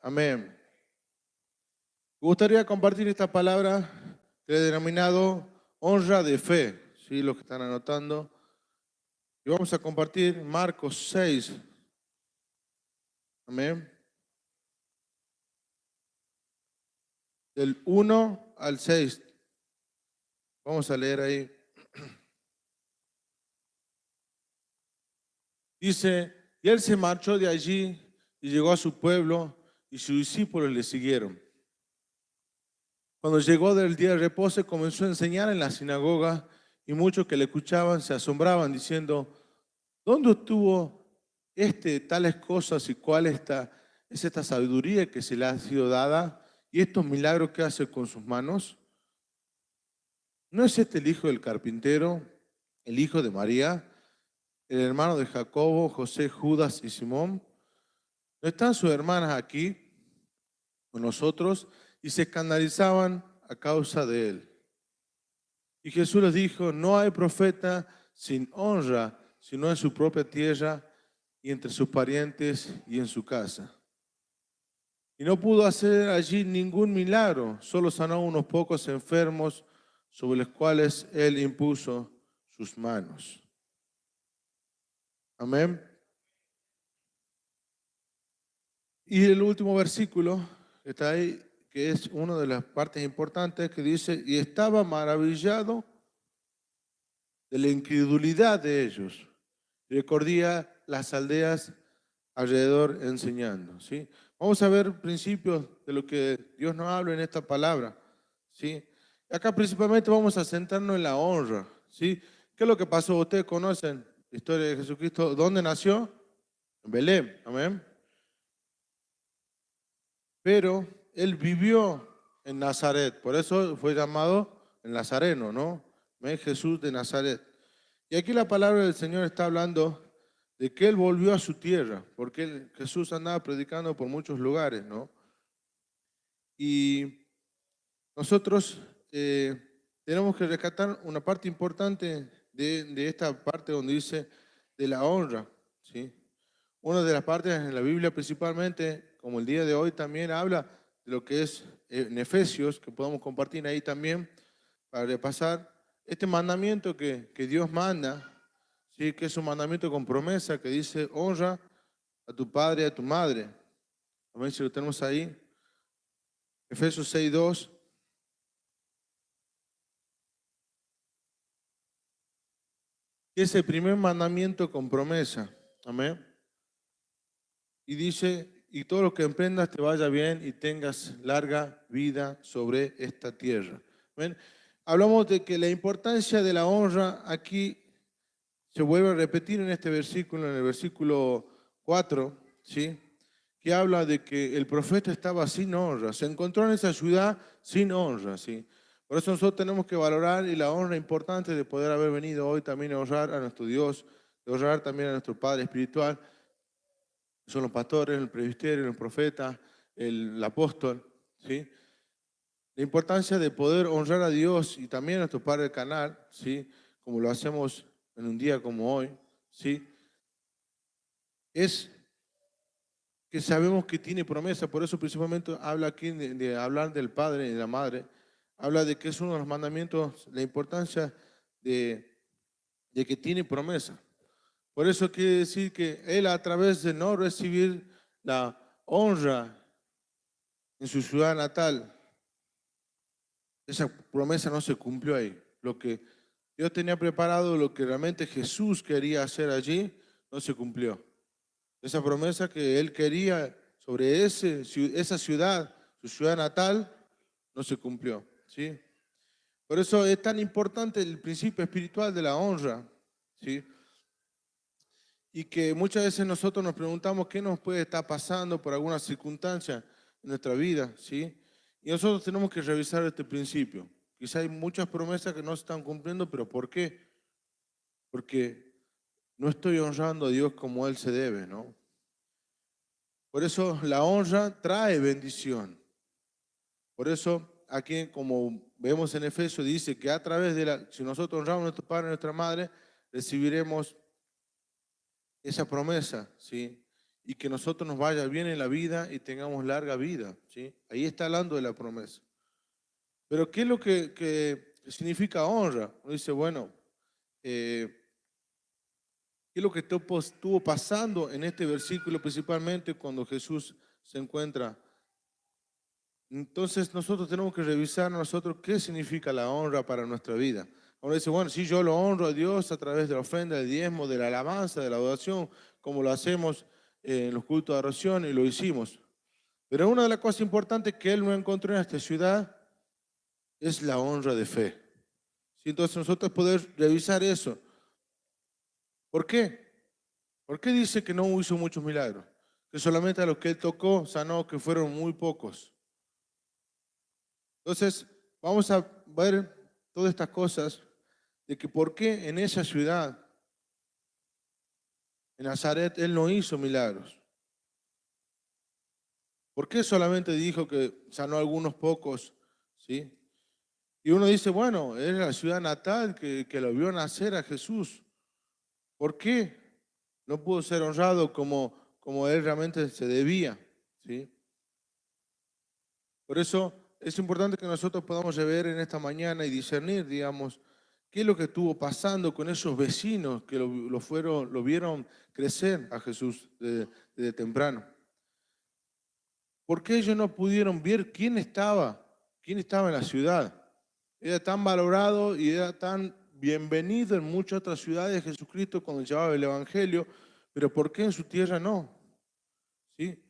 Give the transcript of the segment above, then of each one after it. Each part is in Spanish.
Amén. Me gustaría compartir esta palabra que he denominado honra de fe. ¿Sí? Los que están anotando. Y vamos a compartir Marcos 6. Amén. Del 1 al 6. Vamos a leer ahí. Dice, y él se marchó de allí y llegó a su pueblo y sus discípulos le siguieron. Cuando llegó del día de reposo, comenzó a enseñar en la sinagoga y muchos que le escuchaban se asombraban diciendo, ¿dónde obtuvo tales cosas y cuál es esta sabiduría que se le ha sido dada y estos milagros que hace con sus manos? ¿No es este el hijo del carpintero, el hijo de María, el hermano de Jacobo, José, Judas y Simón? ¿No están sus hermanas aquí con nosotros? Y se escandalizaban a causa de él. Y Jesús les dijo, no hay profeta sin honra, sino en su propia tierra y entre sus parientes y en su casa. Y no pudo hacer allí ningún milagro, solo sanó a unos pocos enfermos sobre los cuales él impuso sus manos. Amén. Y el último versículo que está ahí, que es una de las partes importantes, que dice, y estaba maravillado de la incredulidad de ellos. Recorría las aldeas alrededor enseñando. ¿Sí? Vamos a ver principios de lo que Dios nos habla en esta palabra. ¿Sí? Acá principalmente vamos a centrarnos en la honra. ¿Sí? ¿Qué es lo que pasó? Ustedes conocen la historia de Jesucristo. ¿Dónde nació? En Belén. Amén. Pero él vivió en Nazaret. Por eso fue llamado el Nazareno, ¿no? Jesús de Nazaret. Y aquí la palabra del Señor está hablando de que él volvió a su tierra, porque Jesús andaba predicando por muchos lugares, ¿no? Y nosotros tenemos que rescatar una parte importante de esta parte donde dice de la honra, ¿sí? Una de las partes en la Biblia principalmente, como el día de hoy también habla de lo que es en Efesios, que podemos compartir ahí también, para repasar este mandamiento que Dios manda, ¿sí? Que es un mandamiento con promesa que dice, honra a tu padre y a tu madre. A ver si lo tenemos ahí. Efesios 6:2. Que es el primer mandamiento con promesa. Amén. Y dice, y todo lo que emprendas te vaya bien y tengas larga vida sobre esta tierra. Amén. Hablamos de que la importancia de la honra aquí se vuelve a repetir en este versículo, en el versículo 4, ¿sí? Que habla de que el profeta estaba sin honra, se encontró en esa ciudad sin honra, ¿sí? Por eso nosotros tenemos que valorar y la honra importante de poder haber venido hoy también a honrar a nuestro Dios, de honrar también a nuestro Padre Espiritual, que son los pastores, el presbiterio, el profeta, el apóstol, ¿sí? La importancia de poder honrar a Dios y también a nuestro Padre del canal, ¿sí? Como lo hacemos en un día como hoy, ¿sí? Es que sabemos que tiene promesa, por eso principalmente habla aquí de hablar del Padre y de la Madre, habla de que es uno de los mandamientos, la importancia de que tiene promesa. Por eso quiere decir que Él a través de no recibir la honra en su ciudad natal, esa promesa no se cumplió ahí. Lo que Dios tenía preparado, lo que realmente Jesús quería hacer allí, no se cumplió. Esa promesa que Él quería sobre esa ciudad, su ciudad natal, no se cumplió. ¿Sí? Por eso es tan importante el principio espiritual de la honra. ¿Sí? Y que muchas veces nosotros nos preguntamos qué nos puede estar pasando por alguna circunstancia en nuestra vida. ¿Sí? Y nosotros tenemos que revisar este principio. Quizá hay muchas promesas que no se están cumpliendo, pero ¿por qué? Porque no estoy honrando a Dios como Él se debe, ¿no? Por eso la honra trae bendición. Por eso aquí, como vemos en Efesios, dice que a través si nosotros honramos a nuestro padre y a nuestra madre, recibiremos esa promesa, ¿sí? y que nosotros nos vaya bien en la vida y tengamos larga vida, ¿sí? Ahí está hablando de la promesa. Pero ¿qué es lo que significa honra? Uno dice, bueno, ¿qué es lo que estuvo pasando en este versículo, principalmente cuando Jesús se encuentra? Entonces nosotros tenemos que revisar nosotros qué significa la honra para nuestra vida. Uno dice, bueno, si yo lo honro a Dios a través de la ofrenda, del diezmo, de la alabanza, de la adoración, como lo hacemos en los cultos de adoración y lo hicimos. Pero una de las cosas importantes que Él no encontró en esta ciudad es la honra de fe. ¿Sí? Entonces nosotros poder revisar eso. ¿Por qué? ¿Por qué dice que no hizo muchos milagros? Que solamente a los que Él tocó, sanó, que fueron muy pocos. Entonces, vamos a ver todas estas cosas de que por qué en esa ciudad, en Nazaret, Él no hizo milagros. ¿Por qué solamente dijo que sanó a algunos pocos? ¿Sí? Y uno dice, bueno, es la ciudad natal que lo vio nacer a Jesús. ¿Por qué no pudo ser honrado como Él realmente se debía? ¿Sí? Por eso es importante que nosotros podamos ver en esta mañana y discernir, digamos, qué es lo que estuvo pasando con esos vecinos que lo vieron crecer a Jesús desde temprano. ¿Por qué ellos no pudieron ver quién estaba en la ciudad? Era tan valorado y era tan bienvenido en muchas otras ciudades de Jesucristo cuando llevaba el Evangelio, pero ¿por qué en su tierra no? ¿Sí?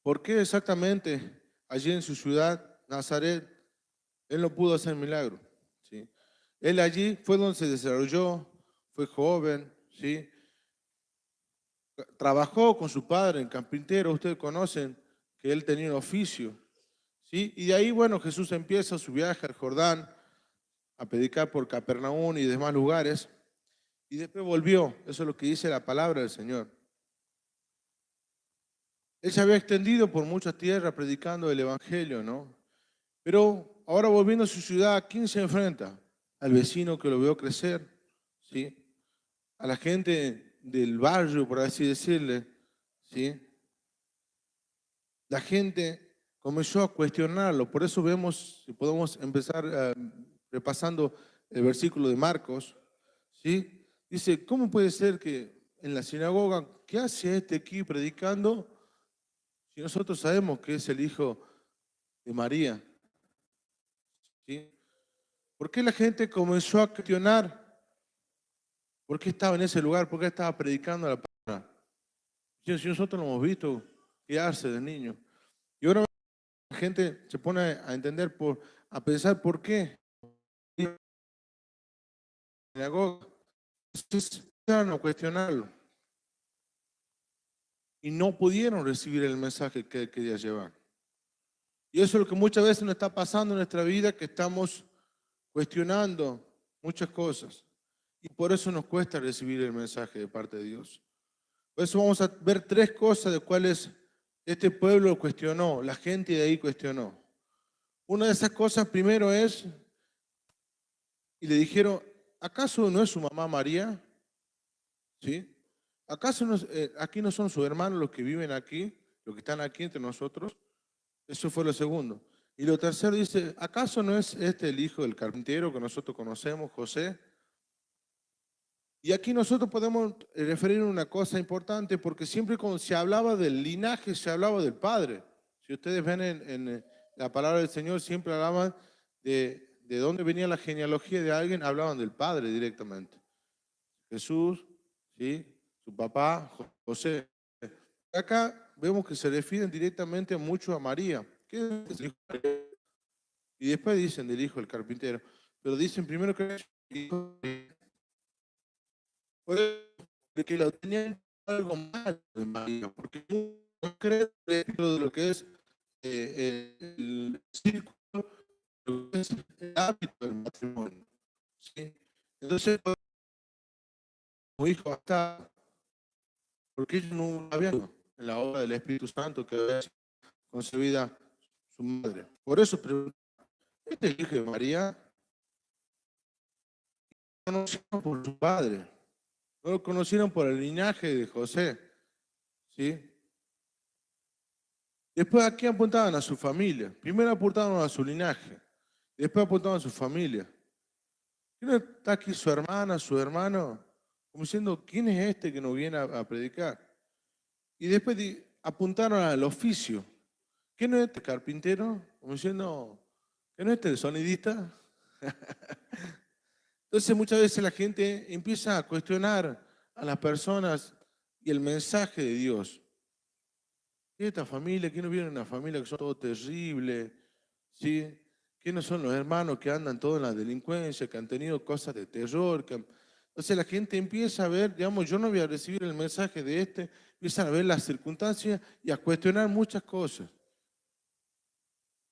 ¿Por qué exactamente allí en su ciudad, Nazaret, Él no pudo hacer milagro? ¿Sí? Él allí fue donde se desarrolló, fue joven, ¿sí? Trabajó con su padre en carpintero, ustedes conocen que él tenía un oficio, ¿sí? Y de ahí, bueno, Jesús empieza su viaje al Jordán a predicar por Capernaum y demás lugares, y después volvió, eso es lo que dice la palabra del Señor. Él se había extendido por muchas tierras predicando el Evangelio, ¿no? Pero ahora volviendo a su ciudad, ¿a quién se enfrenta? Al vecino que lo vio crecer, ¿sí? A la gente del barrio, por así decirle, ¿sí? La gente comenzó a cuestionarlo. Por eso vemos, si podemos empezar repasando el versículo de Marcos, ¿sí? Dice, ¿cómo puede ser que en la sinagoga, qué hace este aquí predicando si nosotros sabemos que es el hijo de María? ¿Sí? ¿Por qué la gente comenzó a cuestionar por qué estaba en ese lugar? ¿Por qué estaba predicando la palabra? Si nosotros lo hemos visto criarse de niño. Y ahora la gente se pone a entender, a pensar por qué. Entonces empezaron a cuestionarlo y no pudieron recibir el mensaje que él quería llevar. Y eso es lo que muchas veces nos está pasando en nuestra vida, que estamos cuestionando muchas cosas. Y por eso nos cuesta recibir el mensaje de parte de Dios. Por eso vamos a ver tres cosas de cuales este pueblo cuestionó, la gente de ahí cuestionó. Una de esas cosas primero es, y le dijeron, ¿acaso no es su mamá María? ¿Sí? ¿Acaso aquí no son sus hermanos los que viven aquí, los que están aquí entre nosotros? Eso fue lo segundo. Y lo tercero dice, ¿acaso no es este el hijo del carpintero que nosotros conocemos, José? Y aquí nosotros podemos referir a una cosa importante, porque siempre cuando se hablaba del linaje, se hablaba del padre. Si ustedes ven en la palabra del Señor, siempre hablaban de dónde venía la genealogía de alguien, hablaban del padre directamente. Jesús, ¿sí? Su papá, José. Acá vemos que se refieren directamente mucho a María. ¿Qué es el hijo de María? Y después dicen del hijo del carpintero. Pero dicen primero que es el hijo de que lo tenían algo mal de María, porque no creen dentro de lo que es el círculo, lo que es el hábito del matrimonio. ¿Sí? Entonces, como hijo hasta, porque ellos no habían en la obra del Espíritu Santo que había sido concebida su madre. Por eso preguntan, ¿este es el hijo de María? No lo conocieron por su padre, no lo conocieron por el linaje de José. ¿sí? Después, ¿a qué apuntaban? A su familia. Primero apuntaban a su linaje, después apuntaban a su familia. ¿Quién está aquí su hermana, su hermano? Como diciendo, ¿quién es este que nos viene a predicar? Y después apuntaron al oficio. ¿Quién no es este carpintero? Como diciendo, ¿quién no es este sonidista? Entonces muchas veces la gente empieza a cuestionar a las personas y el mensaje de Dios. ¿Qué es esta familia? ¿Quién no viene de una familia que son todo terrible? ¿Sí? ¿Quiénes son los hermanos que andan todos en la delincuencia, que han tenido cosas de terror? Entonces la gente empieza a ver, digamos, yo no voy a recibir el mensaje de este, empiezan a ver las circunstancias y a cuestionar muchas cosas.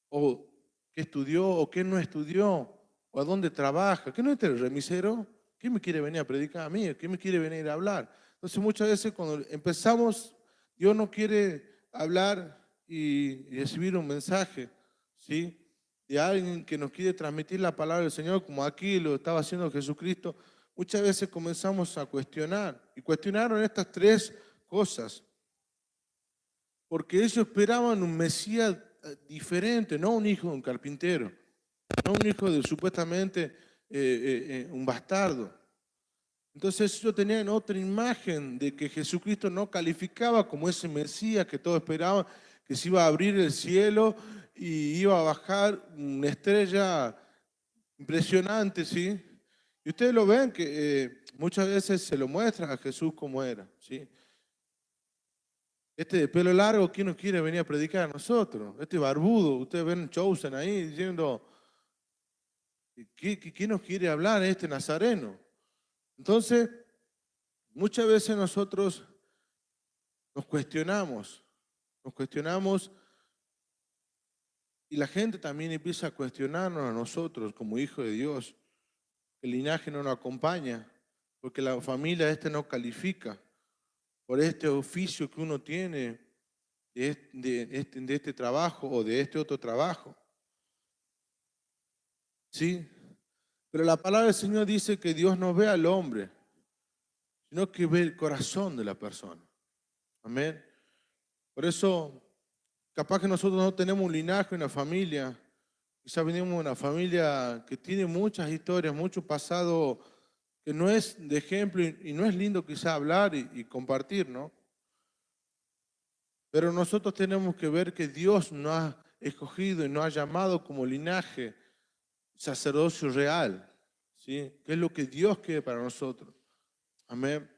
O qué estudió, o qué no estudió, o a dónde trabaja. ¿Qué no es el remisero? ¿Quién me quiere venir a predicar a mí? ¿Quién me quiere venir a hablar? Entonces muchas veces cuando empezamos, Dios no quiere hablar y recibir un mensaje, ¿sí? De alguien que nos quiere transmitir la palabra del Señor, como aquí lo estaba haciendo Jesucristo. Muchas veces comenzamos a cuestionar. Y cuestionaron estas tres cosas. Porque ellos esperaban un Mesías diferente, no un hijo de un carpintero, no un hijo de supuestamente un bastardo. Entonces ellos tenían otra imagen de que Jesucristo no calificaba como ese Mesías que todos esperaban, que se iba a abrir el cielo y iba a bajar una estrella impresionante, ¿sí? Y ustedes lo ven que muchas veces se lo muestra a Jesús como era, ¿sí? Este de pelo largo, ¿quién nos quiere venir a predicar a nosotros? Este barbudo, ustedes ven Chosen ahí diciendo, ¿quién nos quiere hablar? Este nazareno. Entonces, muchas veces nosotros nos cuestionamos y la gente también empieza a cuestionarnos a nosotros como hijos de Dios. El linaje no nos acompaña porque la familia no califica por este oficio que uno tiene de este trabajo o de este otro trabajo. ¿Sí? Pero la palabra del Señor dice que Dios no ve al hombre, sino que ve el corazón de la persona. Amén. Por eso, capaz que nosotros no tenemos un linaje, una familia. Quizás venimos de una familia que tiene muchas historias, mucho pasado que no es de ejemplo y no es lindo quizás hablar y compartir, ¿no? Pero nosotros tenemos que ver que Dios nos ha escogido y nos ha llamado como linaje, sacerdocio real, ¿sí? Que es lo que Dios quiere para nosotros. Amén.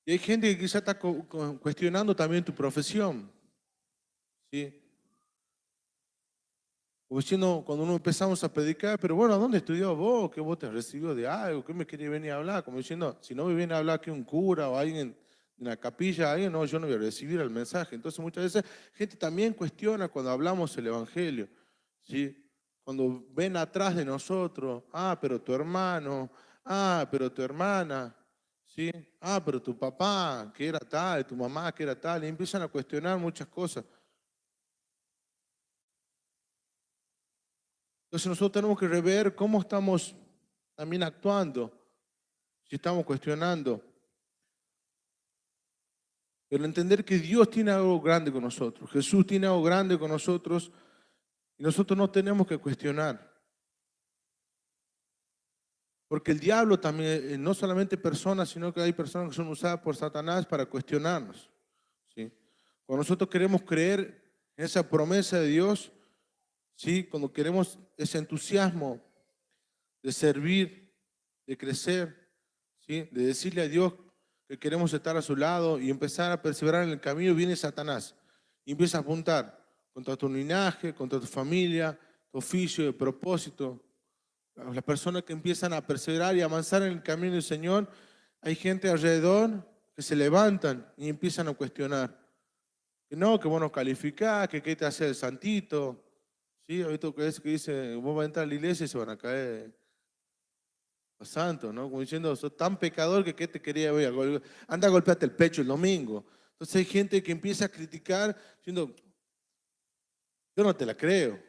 Y hay gente que quizá está cuestionando también tu profesión, ¿sí? Como diciendo, cuando uno empezamos a predicar, pero bueno, ¿a dónde estudió vos? ¿Qué vos te recibió de algo? ¿Qué me quería venir a hablar? Como diciendo, si no me viene a hablar que un cura o alguien en la capilla, alguien, no, yo no voy a recibir el mensaje. Entonces muchas veces gente también cuestiona cuando hablamos el Evangelio, ¿sí? Cuando ven atrás de nosotros, pero tu hermano, pero tu hermana, ¿sí? Pero tu papá, que era tal, tu mamá, que era tal, y empiezan a cuestionar muchas cosas. Entonces nosotros tenemos que rever cómo estamos también actuando, si estamos cuestionando, pero entender que Dios tiene algo grande con nosotros, Jesús tiene algo grande con nosotros y nosotros no tenemos que cuestionar. Porque el diablo también, no solamente personas, sino que hay personas que son usadas por Satanás para cuestionarnos, ¿sí? Cuando nosotros queremos creer en esa promesa de Dios, ¿sí? Cuando queremos ese entusiasmo de servir, de crecer, ¿sí? De decirle a Dios que queremos estar a su lado y empezar a perseverar en el camino, viene Satanás y empieza a apuntar contra tu linaje, contra tu familia, tu oficio, el propósito. Las personas que empiezan a perseverar y avanzar en el camino del Señor, hay gente alrededor que se levantan y empiezan a cuestionar. Que no, que vos no calificás, que qué te hace el santito. ¿Sí? ¿Has visto que dice, vos vas a entrar a la iglesia y se van a caer los santos, ¿no? Como diciendo, sos tan pecador que ¿qué te quería ver? Anda a golpearte el pecho el domingo. Entonces hay gente que empieza a criticar diciendo, yo no te la creo.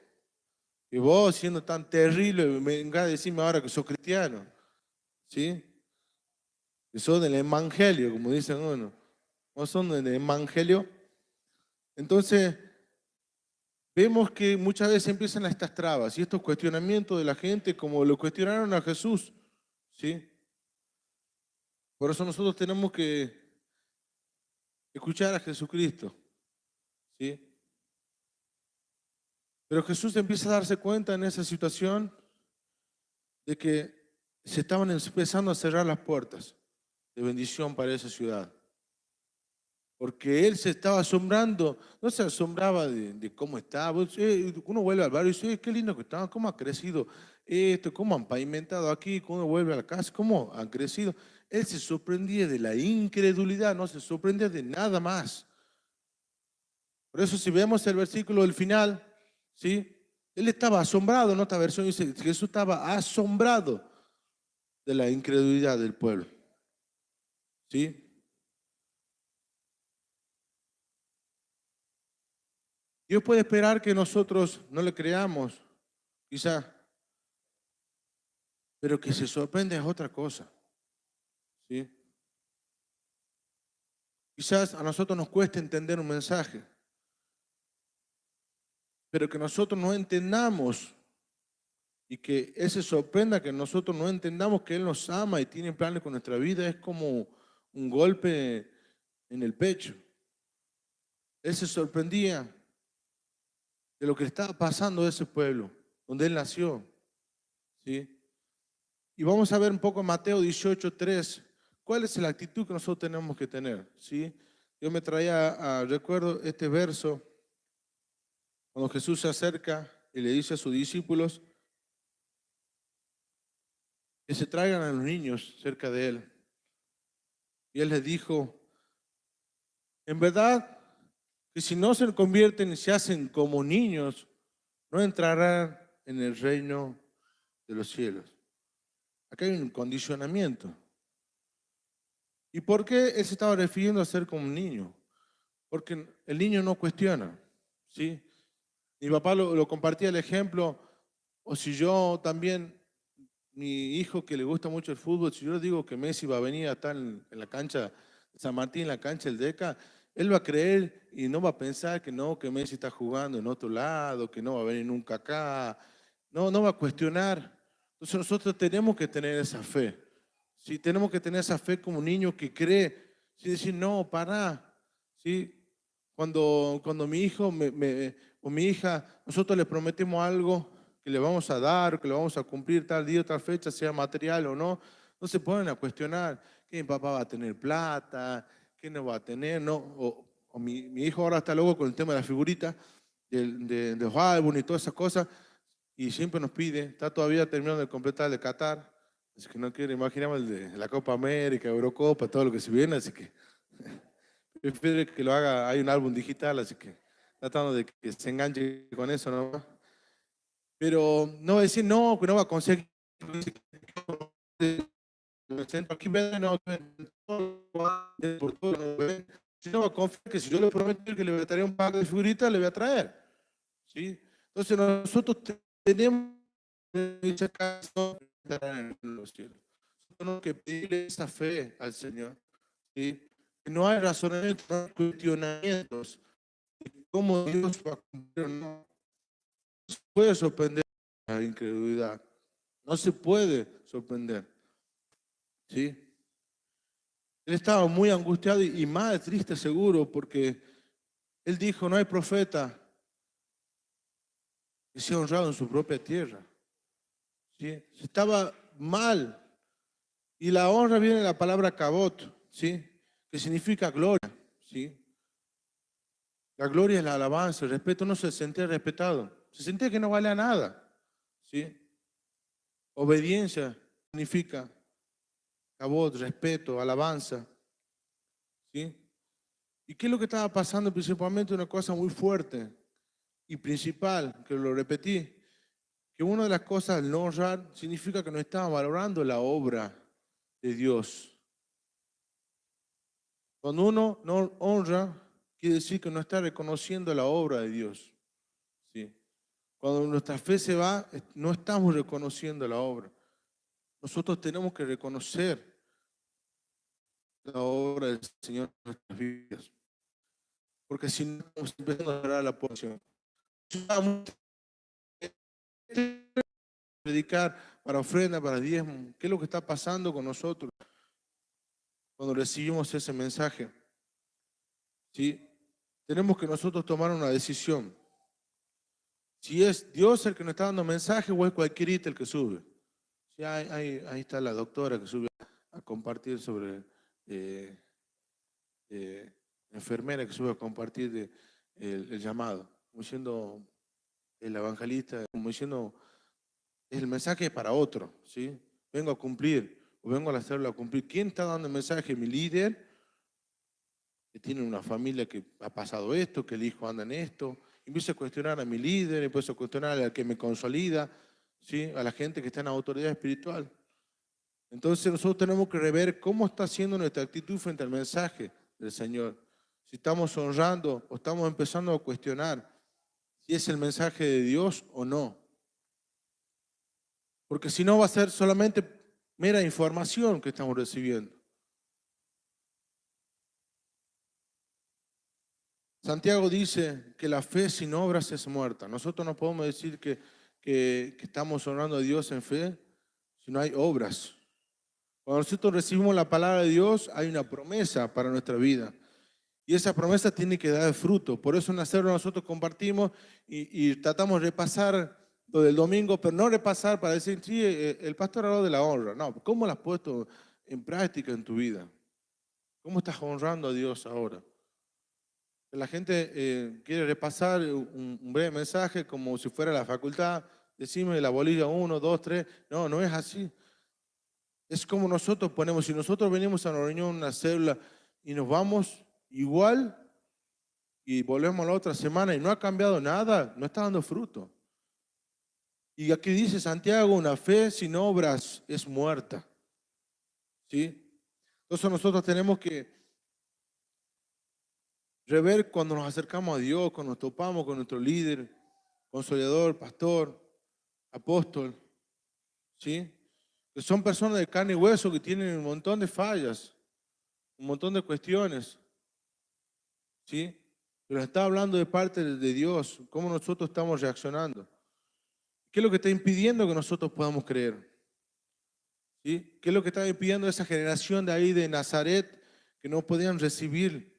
Y vos siendo tan terrible, me vengas a decirme ahora que sos cristiano. ¿Sí? Que sos del evangelio, como dicen uno. no son del Evangelio. Entonces, vemos que muchas veces empiezan estas trabas y estos cuestionamientos de la gente como lo cuestionaron a Jesús, ¿sí? Por eso nosotros tenemos que escuchar a Jesucristo, ¿sí? Pero Jesús empieza a darse cuenta en esa situación de que se estaban empezando a cerrar las puertas de bendición para esa ciudad. Porque él se estaba asombrando, no se asombraba de cómo estaba. Uno vuelve al barrio y dice, qué lindo que estaba, cómo ha crecido esto, cómo han pavimentado aquí, cuando vuelve a la casa, cómo han crecido. Él se sorprendía de la incredulidad, no se sorprendía de nada más. Por eso si vemos el versículo del final, ¿sí? Él estaba asombrado, en otra versión dice, Jesús estaba asombrado de la incredulidad del pueblo, ¿sí? Dios puede esperar que nosotros no le creamos, quizá, pero que se sorprenda es otra cosa, ¿sí? Quizás a nosotros nos cueste entender un mensaje, pero que nosotros no entendamos y que Él se sorprenda que nosotros no entendamos que Él nos ama y tiene planes con nuestra vida es como un golpe en el pecho. Él se sorprendía de lo que estaba pasando a ese pueblo, donde Él nació, ¿sí? Y vamos a ver un poco en Mateo 18:3, cuál es la actitud que nosotros tenemos que tener, ¿sí? Yo me traía a recuerdo este verso, cuando Jesús se acerca y le dice a sus discípulos que se traigan a los niños cerca de Él. Y Él les dijo, en verdad que si no se convierten y se hacen como niños, no entrarán en el reino de los cielos. Acá hay un condicionamiento. ¿Y por qué Él se estaba refiriendo a ser como un niño? Porque el niño no cuestiona, ¿sí? Mi papá lo compartía el ejemplo, o si yo también, mi hijo que le gusta mucho el fútbol, si yo le digo que Messi va a venir a estar en la cancha de San Martín, en la cancha del Deca, él va a creer y no va a pensar que no, que Messi está jugando en otro lado, que no va a venir nunca acá, no va a cuestionar. Entonces nosotros tenemos que tener esa fe, ¿sí? Tenemos que tener esa fe como un niño que cree, sin decir, no, pará, ¿sí? Cuando mi hijo o mi hija, nosotros le prometemos algo que le vamos a dar, que le vamos a cumplir tal día o tal fecha, sea material o no, no se ponen a cuestionar que mi papá va a tener plata, que no va a tener, no. O mi hijo ahora está loco con el tema de la figurita, de los álbumes y todas esas cosas, y siempre nos pide, está todavía terminando de completar el de Qatar, así que no quiero imaginarme el de la Copa América, Eurocopa, todo lo que se viene, así que prefiero que lo haga, hay un álbum digital, así que tratando de que se enganche con eso, ¿no? Pero no va a decir no, que no va a conseguir. Aquí ven, no, por todo, no ven. Si no va a confiar que si yo le prometo que le voy a traer un pack de figuritas, le voy a traer, ¿sí? Entonces nosotros tenemos dicha casa en los cielos. Tenemos que pedirle esa fe al Señor, ¿sí? Que no hay razonamientos, no hay cuestionamientos de cómo Dios va a cumplir o no. No se puede sorprender la incredulidad. No se puede sorprender, ¿sí? Él estaba muy angustiado y más triste seguro porque él dijo, no hay profeta que sea honrado en su propia tierra, ¿sí? Estaba mal. Y la honra viene de la palabra cabot, ¿sí? Que significa gloria, ¿sí? La gloria es la alabanza, el respeto, no se sentía respetado, se sentía que no valía nada, ¿sí? Obediencia significa cabot, respeto, alabanza, ¿sí? ¿Y qué es lo que estaba pasando? Principalmente una cosa muy fuerte y principal, que lo repetí, que una de las cosas al no honrar significa que no estaba valorando la obra de Dios. Cuando uno no honra, quiere decir que no está reconociendo la obra de Dios, ¿sí? Cuando nuestra fe se va, no estamos reconociendo la obra. Nosotros tenemos que reconocer la obra del Señor en nuestras vidas. Porque si no, estamos empezando a dar la porción. Predicar para ofrenda, para diezmo. ¿Qué es lo que está pasando con nosotros cuando recibimos ese mensaje? ¿Sí? Tenemos que nosotros tomar una decisión. Si es Dios el que nos está dando mensaje o es cualquier el que sube. Sí, ahí está la doctora que sube a compartir sobre eh, enfermera que sube a compartir el llamado, como diciendo el evangelista, como diciendo el mensaje es para otro, ¿sí? Vengo a cumplir o vengo a la célula a cumplir. ¿Quién está dando el mensaje? Mi líder, que tiene una familia que ha pasado esto, que el hijo anda en esto. Empiezo a cuestionar a mi líder, empiezo a cuestionar al que me consolida, ¿sí? A la gente que está en autoridad espiritual. Entonces nosotros tenemos que rever cómo está siendo nuestra actitud frente al mensaje del Señor. Si estamos honrando o estamos empezando a cuestionar si es el mensaje de Dios o no. Porque si no va a ser solamente mera información que estamos recibiendo. Santiago dice que la fe sin obras es muerta. Nosotros no podemos decir que estamos honrando a Dios en fe si no hay obras. Cuando nosotros recibimos la palabra de Dios, hay una promesa para nuestra vida. Y esa promesa tiene que dar fruto. Por eso en Hacerlo nosotros compartimos y tratamos de repasar lo del domingo, pero no repasar para decir, sí, el pastor habló de la honra. No, ¿cómo la has puesto en práctica en tu vida? ¿Cómo estás honrando a Dios ahora? La gente quiere repasar un breve mensaje como si fuera la facultad. Decime la bolilla 1, 2, 3. No, no es así. Es como nosotros ponemos, si nosotros venimos a una reunión, una célula, y nos vamos igual y volvemos la otra semana y no ha cambiado nada, no está dando fruto. Y aquí dice Santiago, una fe sin obras es muerta. ¿Sí? Entonces nosotros tenemos que rever cuando nos acercamos a Dios, cuando nos topamos con nuestro líder, consolador, pastor, apóstol, ¿sí? Que son personas de carne y hueso que tienen un montón de fallas, un montón de cuestiones, ¿sí? Pero está hablando de parte de Dios, cómo nosotros estamos reaccionando. ¿Qué es lo que está impidiendo que nosotros podamos creer? ¿Sí? ¿Qué es lo que está impidiendo esa generación de ahí de Nazaret que no podían recibir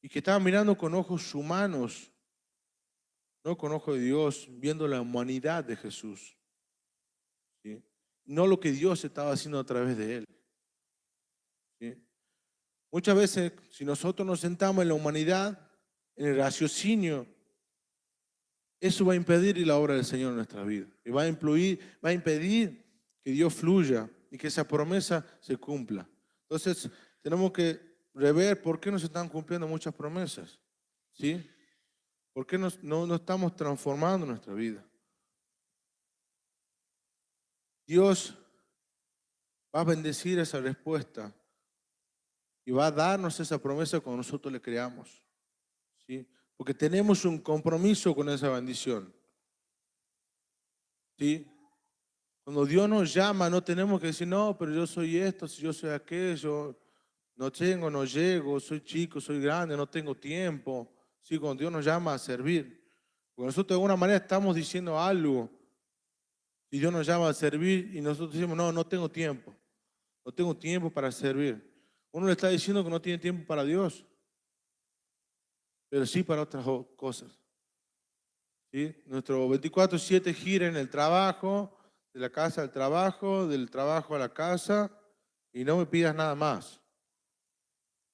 y que estaban mirando con ojos humanos, no con ojos de Dios, viendo la humanidad de Jesús? ¿Sí? No lo que Dios estaba haciendo a través de él. ¿Sí? Muchas veces, si nosotros nos sentamos en la humanidad, en el raciocinio, eso va a impedir la obra del Señor en nuestra vida. Y va a impedir que Dios fluya y que esa promesa se cumpla. Entonces, tenemos que rever por qué no se están cumpliendo muchas promesas. ¿Sí? ¿Por qué no estamos transformando nuestra vida? Dios va a bendecir esa respuesta y va a darnos esa promesa cuando nosotros le creamos. ¿Sí? Porque tenemos un compromiso con esa bendición. ¿Sí? Cuando Dios nos llama, no tenemos que decir, no, pero yo soy esto, si yo soy aquello, no tengo, no llego, soy chico, soy grande, no tengo tiempo. Sí, cuando Dios nos llama a servir. Porque nosotros de alguna manera estamos diciendo algo y Dios nos llama a servir y nosotros decimos, no, no tengo tiempo. No tengo tiempo para servir. Uno le está diciendo que no tiene tiempo para Dios, pero sí para otras cosas. ¿Sí? Nuestro 24/7 gira en el trabajo, de la casa al trabajo, del trabajo a la casa, y no me pidas nada más.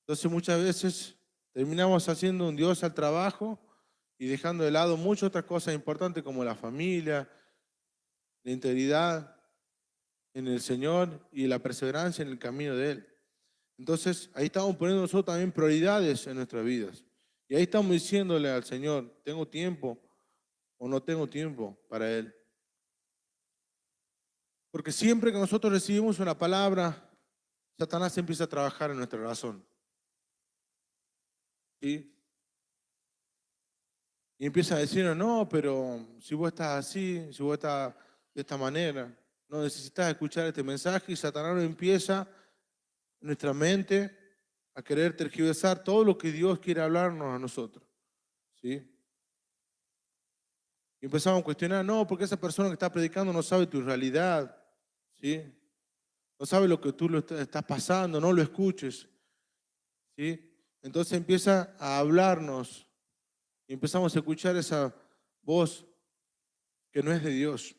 Entonces muchas veces terminamos haciendo un Dios al trabajo y dejando de lado muchas otras cosas importantes como la familia, la integridad en el Señor y la perseverancia en el camino de Él. Entonces ahí estamos poniendo nosotros también prioridades en nuestras vidas. Y ahí estamos diciéndole al Señor, ¿tengo tiempo o no tengo tiempo para Él? Porque siempre que nosotros recibimos una palabra, Satanás empieza a trabajar en nuestra razón. ¿Sí? Y empieza a decirnos, no, pero si vos estás así, si vos estás de esta manera, no necesitas escuchar este mensaje y Satanás lo empieza nuestra mente a querer tergiversar todo lo que Dios quiere hablarnos a nosotros. ¿Sí? Y empezamos a cuestionar, no, porque esa persona que está predicando no sabe tu realidad. ¿Sí? No sabe lo que tú lo estás pasando, no lo escuches. ¿Sí? Entonces empieza a hablarnos y empezamos a escuchar esa voz que no es de Dios.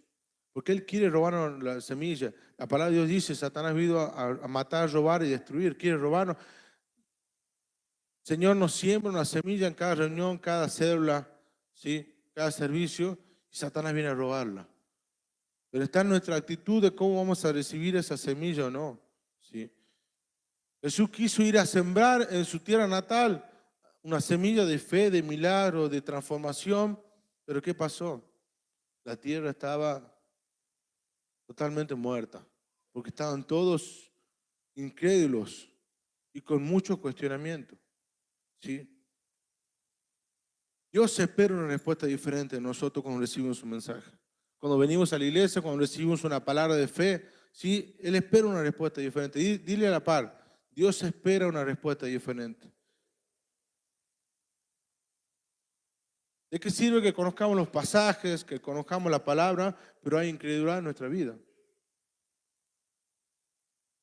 Porque Él quiere robarnos la semilla. La palabra de Dios dice, Satanás vino a matar, robar y destruir. Quiere robarnos. Señor nos siembra una semilla en cada reunión, cada célula, ¿sí? Cada servicio, y Satanás viene a robarla. Pero está en nuestra actitud de cómo vamos a recibir esa semilla o no. ¿Sí? Jesús quiso ir a sembrar en su tierra natal una semilla de fe, de milagro, de transformación. Pero ¿qué pasó? La tierra estaba totalmente muerta, porque estaban todos incrédulos y con mucho cuestionamiento. ¿Sí? Dios espera una respuesta diferente de nosotros cuando recibimos un mensaje. Cuando venimos a la iglesia, cuando recibimos una palabra de fe, ¿sí? Él espera una respuesta diferente. Dile a la par, Dios espera una respuesta diferente. ¿De qué sirve que conozcamos los pasajes, que conozcamos la palabra, pero hay incredulidad en nuestra vida?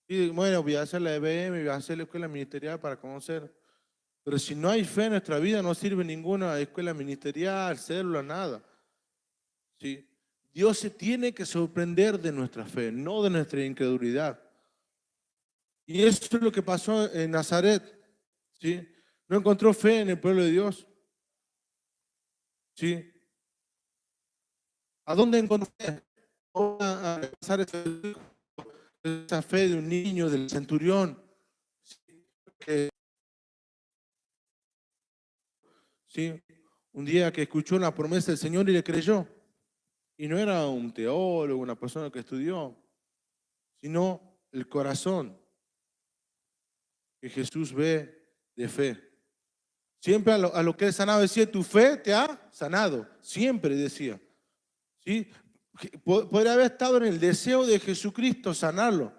Y bueno, voy a hacer la EBM, voy a hacer la escuela ministerial para conocer. Pero si no hay fe en nuestra vida, no sirve ninguna escuela ministerial, célula, nada. ¿Sí? Dios se tiene que sorprender de nuestra fe, no de nuestra incredulidad. Y eso es lo que pasó en Nazaret. ¿Sí? No encontró fe en el pueblo de Dios. ¿Sí? ¿A dónde encontró fe? A pasar esa fe de un niño, del centurión. ¿Sí? Un día que escuchó una promesa del Señor y le creyó. Y no era un teólogo, una persona que estudió, sino el corazón que Jesús ve de fe. Siempre a lo que él sanado decía, tu fe te ha sanado. Siempre decía. ¿Sí? Podría haber estado en el deseo de Jesucristo sanarlo,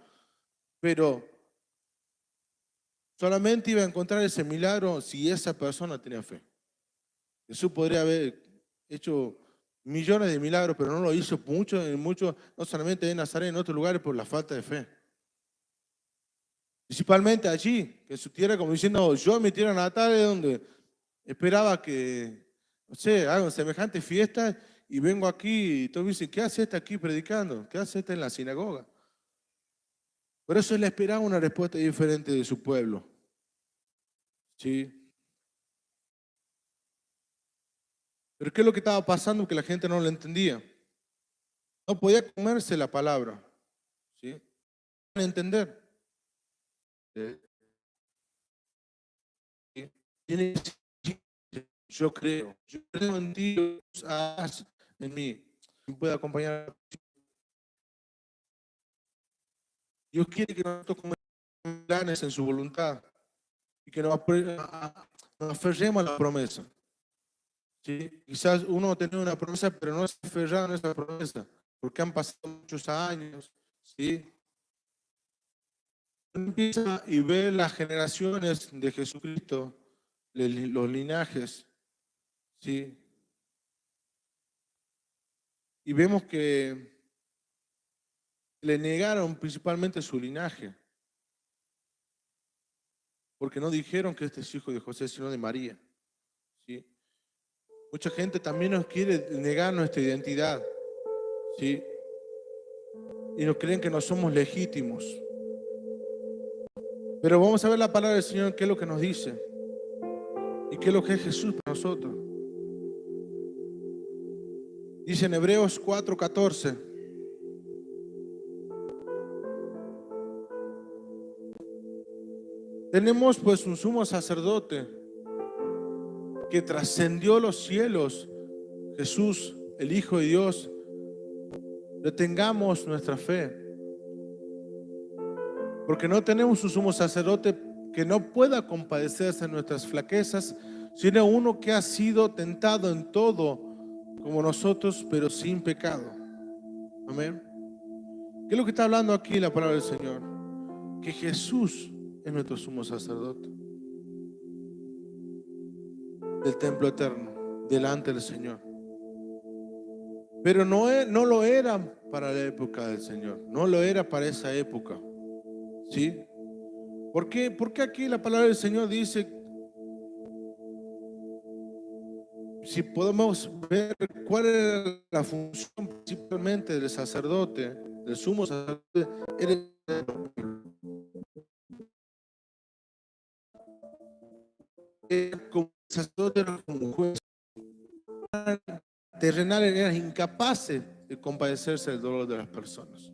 pero solamente iba a encontrar ese milagro si esa persona tenía fe. Jesús podría haber hecho millones de milagros, pero no lo hizo mucho, no solamente en Nazaret, en otros lugares por la falta de fe. Principalmente allí, que su tierra, como diciendo, yo en mi tierra natal es donde esperaba que, no sé, hagan semejante fiesta y vengo aquí y todos me dicen, ¿qué hace esta aquí predicando? ¿Qué hace esta en la sinagoga? Por eso él esperaba una respuesta diferente de su pueblo. ¿Sí? Pero ¿qué es lo que estaba pasando? Que la gente no lo entendía. No podía comerse la palabra. ¿Sí? No podían entender. ¿Sí? Tiene que ser, yo creo en ti, Dios, haz en mí. Me puede acompañar. Dios quiere que nosotros comamos planes en su voluntad y que nos aferremos a la promesa. ¿Sí? Quizás uno tiene una promesa, pero no se aferra a esa promesa, porque han pasado muchos años. ¿Sí? Uno empieza y ve las generaciones de Jesucristo, los linajes, ¿sí? Y vemos que le negaron principalmente su linaje, porque no dijeron que este es hijo de José, sino de María. ¿Sí? Mucha gente también nos quiere negar nuestra identidad, ¿sí? Y nos creen que no somos legítimos. Pero vamos a ver la palabra del Señor, qué es lo que nos dice y qué es lo que es Jesús para nosotros. Dice en Hebreos 4:14. Tenemos pues un sumo sacerdote que trascendió los cielos, Jesús, el Hijo de Dios. Retengamos nuestra fe, porque no tenemos un sumo sacerdote que no pueda compadecerse de nuestras flaquezas, sino uno que ha sido tentado en todo como nosotros, pero sin pecado. Amén. ¿Qué es lo que está hablando aquí la palabra del Señor? Que Jesús es nuestro sumo sacerdote del templo eterno, delante del Señor. Pero no lo era para la época del Señor, no lo era para esa época, ¿sí? ¿Por qué? Porque aquí la palabra del Señor dice, si podemos ver cuál era la función principalmente del sacerdote, del sumo sacerdote, era como sacerdote, era como un juez terrenal, eran incapaces de compadecerse del dolor de las personas.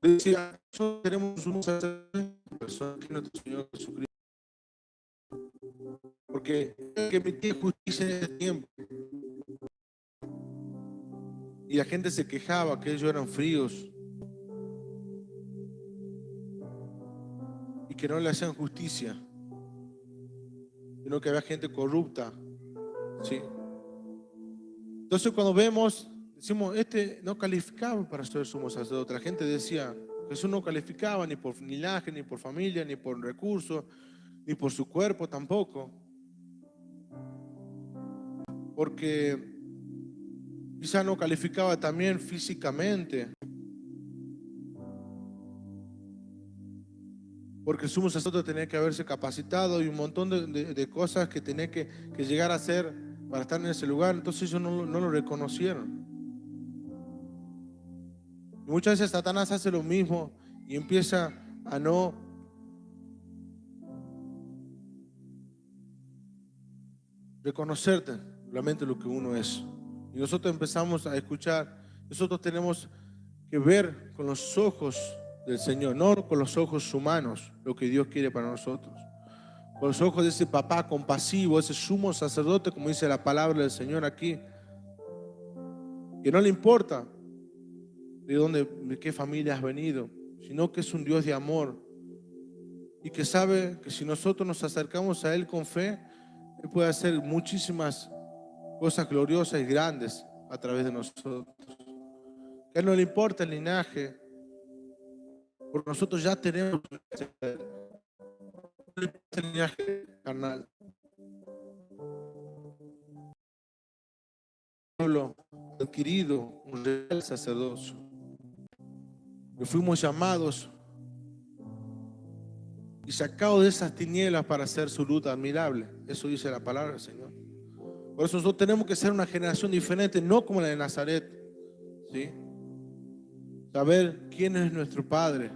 Decía, nosotros tenemos un sacerdote, persona que es nuestro Señor Jesucristo, porque hay que emitir justicia en ese tiempo. Y la gente se quejaba que ellos eran fríos y que no le hacían justicia, sino que había gente corrupta, ¿sí? Entonces cuando vemos, decimos, este no calificaba para ser sumo sacerdote. La gente decía, Jesús no calificaba ni por linaje, ni por familia, ni por recursos, ni por su cuerpo tampoco. Porque quizá no calificaba también físicamente. Porque el sumo sacerdote tenía que haberse capacitado y un montón de cosas que tenía que llegar a hacer para estar en ese lugar. Entonces ellos no lo reconocieron. Y muchas veces Satanás hace lo mismo y empieza a no reconocerte realmente lo que uno es. Y nosotros empezamos a escuchar, nosotros tenemos que ver con los ojos del Señor, no con los ojos humanos, lo que Dios quiere para nosotros. Con los ojos de ese papá compasivo, ese sumo sacerdote, como dice la palabra del Señor aquí, que no le importa de qué familia has venido, sino que es un Dios de amor y que sabe que si nosotros nos acercamos a Él con fe, Él puede hacer muchísimas cosas gloriosas y grandes a través de nosotros. Que a Él no le importa el linaje, porque nosotros ya tenemos el linaje carnal. Pueblo adquirido un real sacerdocio. Que fuimos llamados y sacados de esas tinieblas para hacer su luz admirable. Eso dice la palabra del Señor. Por eso nosotros tenemos que ser una generación diferente, no como la de Nazaret, ¿sí? Saber quién es nuestro Padre,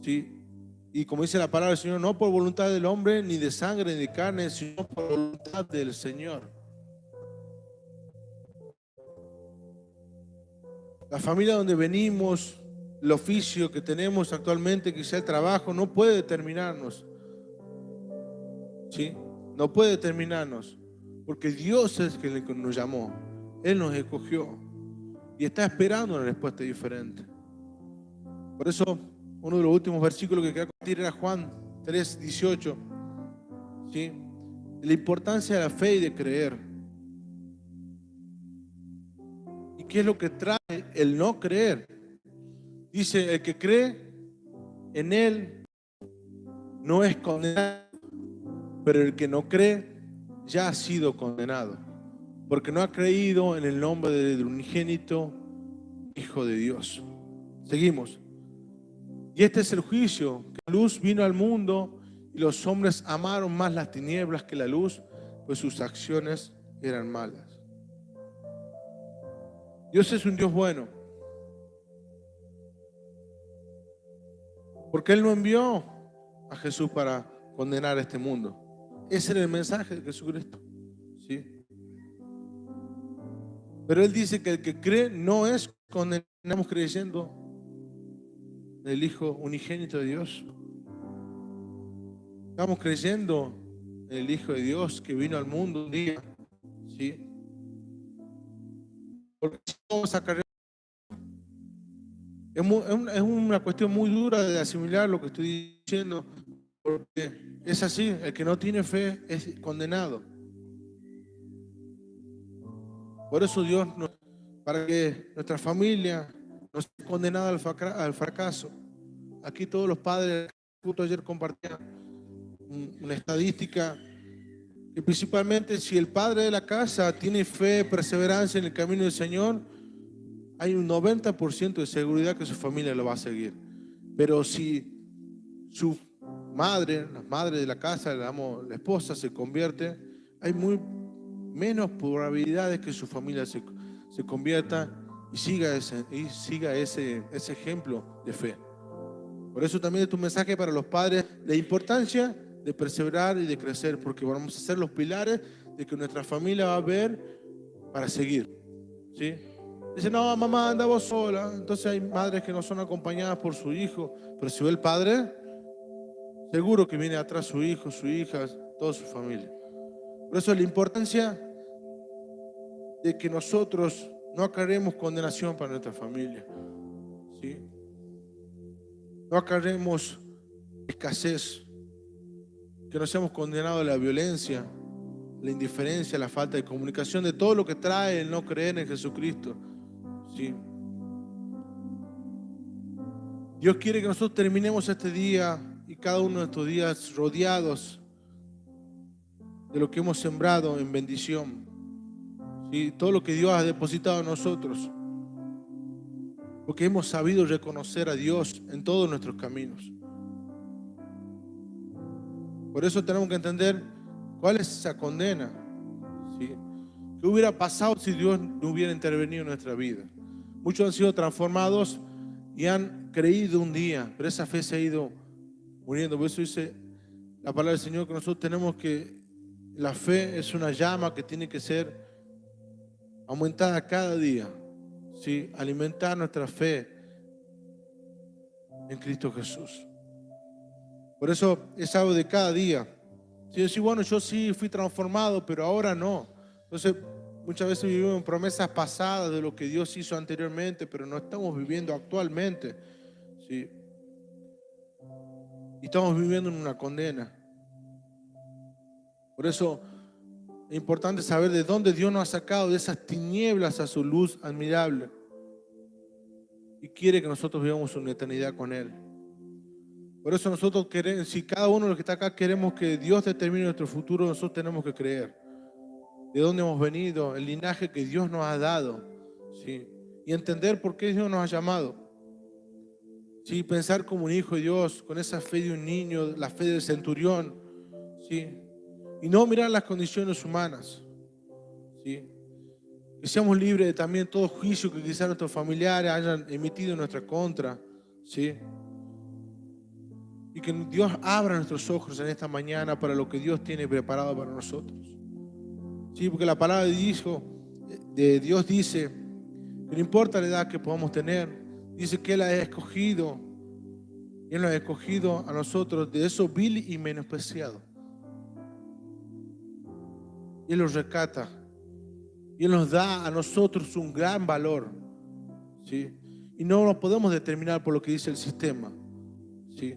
¿sí? Y como dice la palabra del Señor, no por voluntad del hombre, ni de sangre, ni de carne, sino por voluntad del Señor. La familia donde venimos, el oficio que tenemos actualmente, quizá el trabajo, no puede determinarnos, ¿sí? No puede determinarnos, porque Dios es el que nos llamó, Él nos escogió y está esperando una respuesta diferente. Por eso, uno de los últimos versículos que quería compartir era Juan 3:18, ¿sí? La importancia de la fe y de creer. ¿Y qué es lo que trae el no creer? Dice, el que cree en Él no es condenado, pero el que no cree ya ha sido condenado, porque no ha creído en el nombre del unigénito Hijo de Dios. Seguimos. Y este es el juicio, que la luz vino al mundo y los hombres amaron más las tinieblas que la luz, pues sus acciones eran malas. Dios es un Dios bueno, porque Él no envió a Jesús para condenar a este mundo. Ese era el mensaje de Jesucristo, ¿sí? Pero Él dice que el que cree no es condenado. Estamos creyendo en el Hijo unigénito de Dios. Estamos creyendo en el Hijo de Dios que vino al mundo un día, ¿sí? Porque si vamos a creer, es una cuestión muy dura de asimilar lo que estoy diciendo, porque es así, el que no tiene fe es condenado. Por eso Dios, para que nuestra familia no sea condenada al fracaso. Aquí todos los padres justo ayer compartía una estadística que principalmente si el padre de la casa tiene fe, perseverancia en el camino del Señor, hay un 90% de seguridad que su familia lo va a seguir. Pero si su madre, la madre de la casa, digamos, la esposa, se convierte, hay muy menos probabilidades que su familia se convierta y siga ese ejemplo de fe. Por eso también es tu mensaje para los padres, la importancia de perseverar y de crecer, porque vamos a ser los pilares de que nuestra familia va a ver para seguir, ¿sí? Dice, no, mamá, anda vos sola. Entonces hay madres que no son acompañadas por su hijo, pero si ve el padre, seguro que viene atrás su hijo, su hija, toda su familia. Por eso la importancia de que nosotros no acarreemos condenación para nuestra familia, ¿sí? No acarreemos escasez, que no seamos condenados a la violencia, la indiferencia, la falta de comunicación, de todo lo que trae el no creer en Jesucristo, ¿sí? Dios quiere que nosotros terminemos este día y cada uno de estos días rodeados de lo que hemos sembrado en bendición, ¿sí? Todo lo que Dios ha depositado en nosotros, porque hemos sabido reconocer a Dios en todos nuestros caminos. Por eso tenemos que entender cuál es esa condena, ¿sí? ¿Qué hubiera pasado si Dios no hubiera intervenido en nuestra vida? Muchos han sido transformados y han creído un día, pero esa fe se ha ido muriendo. Por eso dice la palabra del Señor que nosotros tenemos que, la fe es una llama que tiene que ser aumentada cada día, ¿sí? Alimentar nuestra fe en Cristo Jesús. Por eso es algo de cada día. Si decís, bueno, yo sí fui transformado, pero ahora no. Entonces, muchas veces vivimos en promesas pasadas de lo que Dios hizo anteriormente, pero no estamos viviendo actualmente, ¿sí? Y estamos viviendo en una condena. Por eso es importante saber de dónde Dios nos ha sacado de esas tinieblas a su luz admirable. Y quiere que nosotros vivamos una eternidad con Él. Por eso nosotros queremos, si cada uno de los que está acá queremos que Dios determine nuestro futuro, nosotros tenemos que creer de dónde hemos venido, el linaje que Dios nos ha dado, ¿sí? Y entender por qué Dios nos ha llamado, ¿sí? Pensar como un hijo de Dios, con esa fe de un niño, la fe del centurión, ¿sí? Y no mirar las condiciones humanas, ¿sí? Que seamos libres de también todo juicio que quizás nuestros familiares hayan emitido en nuestra contra, ¿sí? Y que Dios abra nuestros ojos en esta mañana para lo que Dios tiene preparado para nosotros. Sí, porque la palabra de Dios dice que no importa la edad que podamos tener, dice que Él ha escogido, y Él nos ha escogido a nosotros de eso vil y menospreciado. Y Él los rescata, y Él nos da a nosotros un gran valor, ¿sí? Y no nos podemos determinar por lo que dice el sistema, ¿sí?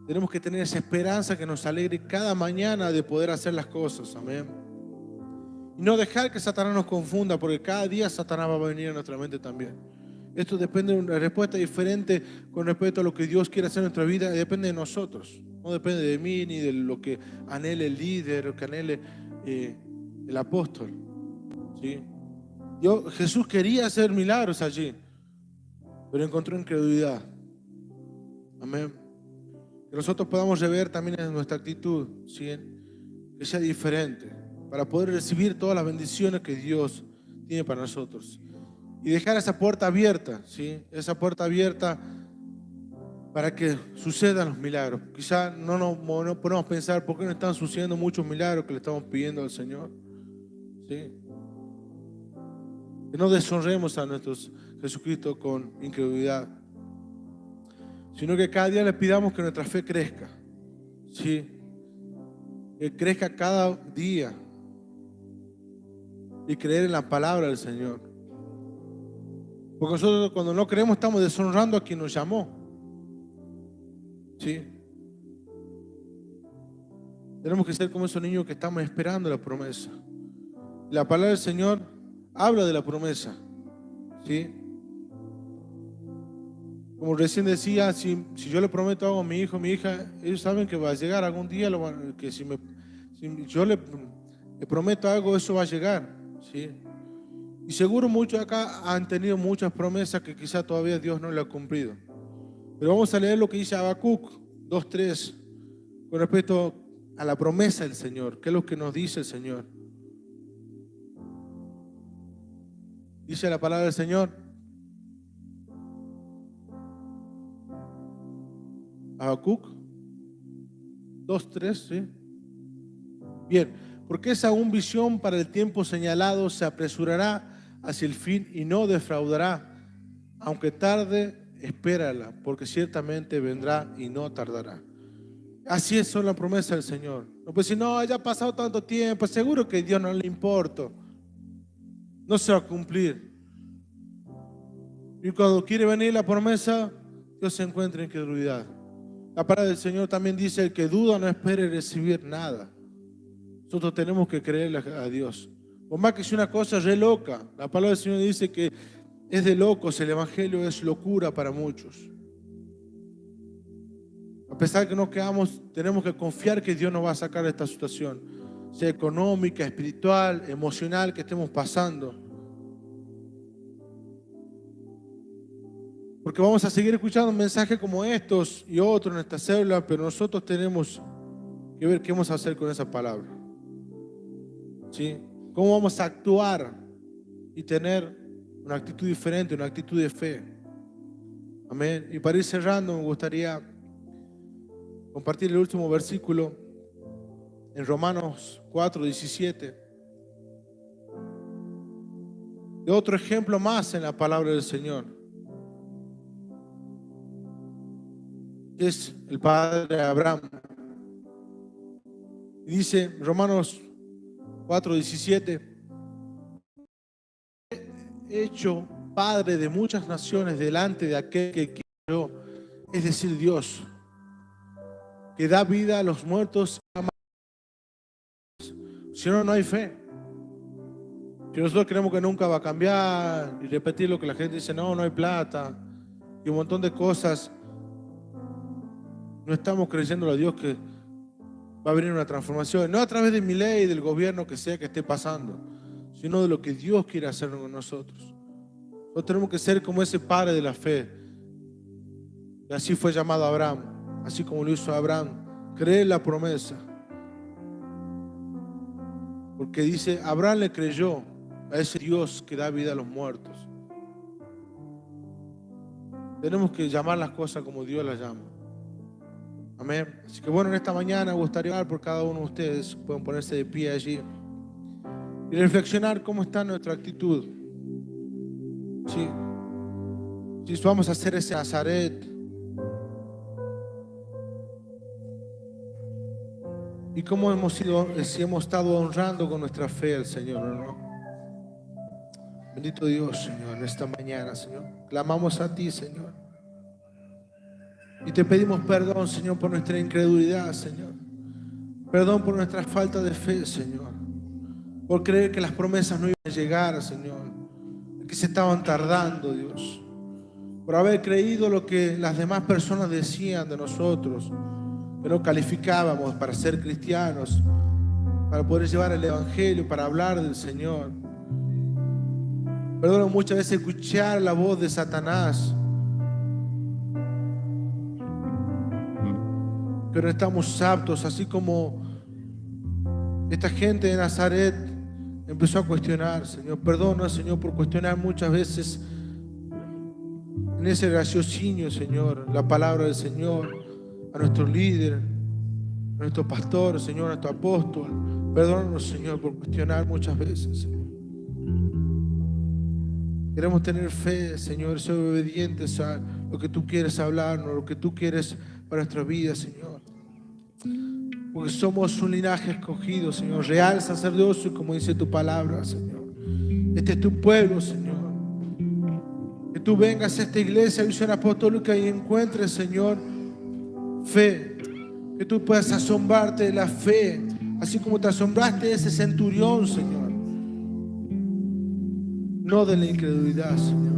Tenemos que tener esa esperanza que nos alegre cada mañana de poder hacer las cosas, amén. Y no dejar que Satanás nos confunda, porque cada día Satanás va a venir a nuestra mente también. Esto depende de una respuesta diferente con respecto a lo que Dios quiere hacer en nuestra vida, y depende de nosotros. No depende de mí ni de lo que anhele el líder o que anhele el apóstol, ¿sí? Jesús quería hacer milagros allí, pero encontró incredulidad. Amén. Que nosotros podamos rever también en nuestra actitud, ¿sí? Que sea diferente, para poder recibir todas las bendiciones que Dios tiene para nosotros. Y dejar esa puerta abierta, ¿sí? Esa puerta abierta para que sucedan los milagros. Quizá no podemos pensar por qué no están sucediendo muchos milagros que le estamos pidiendo al Señor, ¿sí? Que no deshonremos a nuestro Jesucristo con incredulidad, sino que cada día le pidamos que nuestra fe crezca, ¿sí? Que crezca cada día y creer en la palabra del Señor. Porque nosotros cuando no creemos estamos deshonrando a quien nos llamó, ¿sí? Tenemos que ser como esos niños que estamos esperando la promesa. La palabra del Señor habla de la promesa, ¿sí? Como recién decía, si yo le prometo algo a mi hijo, mi hija, ellos saben que va a llegar algún día, que si yo le prometo algo, eso va a llegar, ¿sí? Y seguro muchos acá han tenido muchas promesas que quizá todavía Dios no le ha cumplido. Pero vamos a leer lo que dice Habacuc 2:3 con respecto a la promesa del Señor. ¿Qué es lo que nos dice el Señor? Dice la palabra del Señor. Habacuc 2:3, ¿sí? Bien, porque es aún visión para el tiempo señalado, se apresurará hacia el fin y no defraudará. Aunque tarde, espérala, porque ciertamente vendrá y no tardará. Así es la promesa del Señor. No puede decir, no, ya ha pasado tanto tiempo, seguro que a Dios no le importa. No se va a cumplir. Y cuando quiere venir la promesa, Dios se encuentra en incredulidad. La palabra del Señor también dice, el que duda no espere recibir nada. Nosotros tenemos que creerle a Dios. Por más que sea una cosa re loca, la palabra del Señor dice que es de locos, el evangelio es locura para muchos. A pesar de que nos quedamos, tenemos que confiar que Dios nos va a sacar de esta situación, sea económica, espiritual, emocional, que estemos pasando. Porque vamos a seguir escuchando mensajes como estos y otros en esta célula, pero nosotros tenemos que ver qué vamos a hacer con esa palabra. ¿Sí? ¿Cómo vamos a actuar y tener una actitud diferente, una actitud de fe? Amén. Y para ir cerrando, me gustaría compartir el último versículo en Romanos 4:17. De otro ejemplo más en la palabra del Señor. Es el padre Abraham. Y dice Romanos 4:17, hecho padre de muchas naciones delante de aquel que creó, es decir, Dios, que da vida a los muertos. Si no, no hay fe. Si nosotros creemos que nunca va a cambiar y repetir lo que la gente dice, no hay plata y un montón de cosas, no estamos creyendo a Dios que va a venir una transformación, no a través de mi ley, del gobierno que sea que esté pasando, sino de lo que Dios quiere hacer con nosotros. Nosotros tenemos que ser como ese padre de la fe. Y así fue llamado Abraham, así como lo hizo Abraham, creer la promesa. Porque dice, Abraham le creyó a ese Dios que da vida a los muertos. Tenemos que llamar las cosas como Dios las llama. Amén. Así que bueno, en esta mañana me gustaría orar por cada uno de ustedes. Pueden ponerse de pie allí y reflexionar cómo está nuestra actitud. Sí. Si vamos a hacer ese Nazaret y cómo si hemos estado honrando con nuestra fe al Señor, ¿no? Bendito Dios, Señor, en esta mañana, Señor, clamamos a ti, Señor. Y te pedimos perdón, Señor, por nuestra incredulidad, Señor. Perdón por nuestra falta de fe, Señor. Por creer que las promesas no iban a llegar, Señor. Que se estaban tardando, Dios. Por haber creído lo que las demás personas decían de nosotros. Que no calificábamos para ser cristianos. Para poder llevar el evangelio, para hablar del Señor. Perdón muchas veces escuchar la voz de Satanás. Que no estamos aptos, así como esta gente de Nazaret empezó a cuestionar, Señor. Perdona, Señor, por cuestionar muchas veces en ese raciocinio, Señor, la palabra del Señor, a nuestro líder, a nuestro pastor, Señor, a nuestro apóstol. Perdónanos, Señor, por cuestionar muchas veces, Señor. Queremos tener fe, Señor, ser obedientes a lo que tú quieres hablarnos, lo que tú quieres para nuestra vida, Señor. Porque somos un linaje escogido, Señor, real sacerdocio, como dice tu palabra, Señor. Este es tu pueblo, Señor. Que tú vengas a esta iglesia, Visión Apostólica, y encuentres, Señor, fe. Que tú puedas asombrarte de la fe, así como te asombraste de ese centurión, Señor. No de la incredulidad, Señor.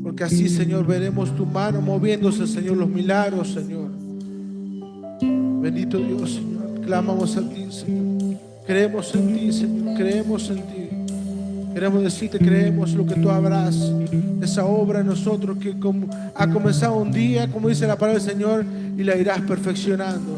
Porque así, Señor, veremos tu mano moviéndose, Señor, los milagros, Señor. Bendito Dios, Señor. Clamamos a ti, Señor. Creemos en ti, Señor. Creemos en ti. Queremos decirte, creemos lo que tú habrás, esa obra en nosotros que ha comenzado un día, como dice la palabra del Señor, y la irás perfeccionando.